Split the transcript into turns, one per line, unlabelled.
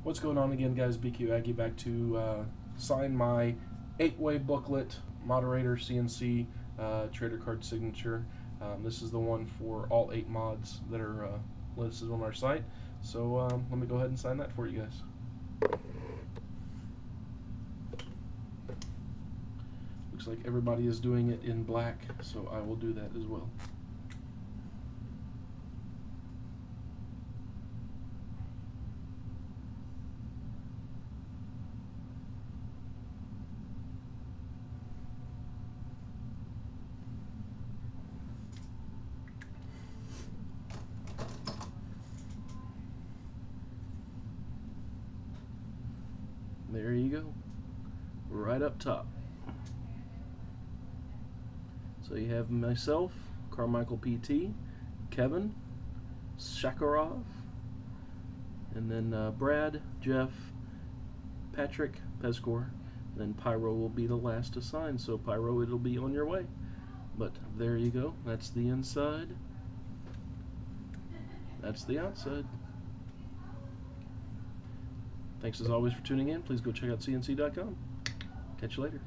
What's going on again, guys? BQAGGIE back to sign my 8-way booklet, Moder8or CnC trader card signature. This is the one for all 8 mods that are listed on our site. So let me go ahead and sign that for you guys. Looks like everybody is doing it in black, so I will do that as well. There you go, right up top. So you have myself, Carmichael PT, Kevin, Shakarov, and then Brad, Jeff, Patrick, Peskor, and then Pyro will be the last to sign. So Pyro, it'll be on your way. But there you go, that's the inside, that's the outside. Thanks as always for tuning in. Please go check out CnC.com. Catch you later.